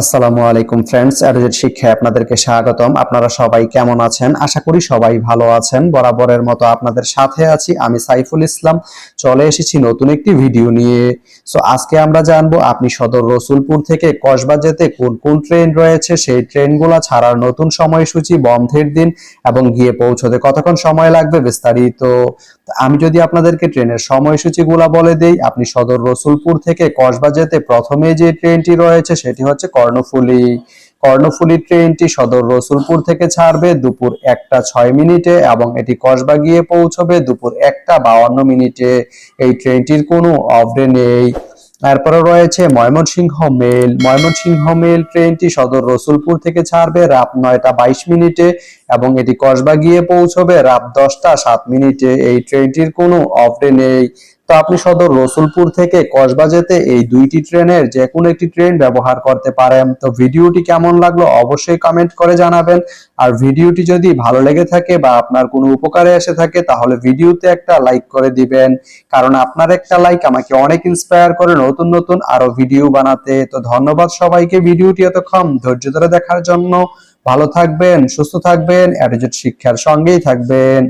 আসসালামু আলাইকুম ফ্রেন্ডস, অ্যাডজেট শিক্ষায় আপনাদেরকে স্বাগতম। আপনারা সবাই কেমন আছেন? আশা করি সবাই ভালো আছেন। বরাবরের মতো আপনাদের সাথে আছি আমি সাইফুল ইসলাম। চলে এসেছি নতুন একটি ভিডিও নিয়ে। আজকে আমরা জানবো আপনি সদর রসুলপুর থেকে কসবা যেতে কোন কোন ট্রেন রয়েছে, সেই ট্রেনগুলো ছাড়ার নতুন সময়সূচি, বন্ধের দিন এবং গিয়ে পৌঁছতে কতক্ষণ সময় লাগবে বিস্তারিত। আমি যদি আপনাদেরকে ট্রেনের সময়সূচিগুলো বলে দেই, আপনি সদর রসুলপুর থেকে কসবা যেতে প্রথমে যে ট্রেনটি রয়েছে সেটি হচ্ছে কর্ণফুলী। কর্ণফুলী ট্রেনটি সদর রসুলপুর থেকে ছাড়বে দুপুর 1টা 6 মিনিটে এবং এটি কসবা গিয়ে পৌঁছবে দুপুর 1টা 52 মিনিটে। এই ট্রেনটির কোনো অফ-ডে নেই। তারপরে রয়েছে ময়মনসিংহ মেল। ময়মনসিংহ মেল ট্রেনটি সদর রসুলপুর থেকে ছাড়বে রাত 9টা 22 মিনিটে এবং এটি কসবা গিয়ে পৌঁছবে রাত 10টা 7 মিনিটে। এই ট্রেনটির কোনো অফ-ডে নেই। তো আপনি সদর রসুলপুর থেকে কসবা যেতে এই দুইটি ট্রেনের যে কোনো একটি ট্রেন ব্যবহার করতে পারেন। তো ভিডিওটি কেমন লাগলো অবশ্যই কমেন্ট করে জানাবেন। আর ভিডিওটি যদি ভালো লেগে থাকে বা আপনার কোনো উপকারে এসে থাকে তাহলে ভিডিওতে একটা লাইক করে দিবেন, কারণ আপনার একটা লাইক আমাকে অনেক ইন্সপায়ার করে নতুন নতুন আরো ভিডিও বানাতে। তো ধন্যবাদ সবাইকে ভিডিওটি এতক্ষণ ধৈর্য ধরে দেখার জন্য। ভালো থাকবেন, সুস্থ থাকবেন, অ্যাডজেট শিক্ষার সঙ্গেই থাকবেন।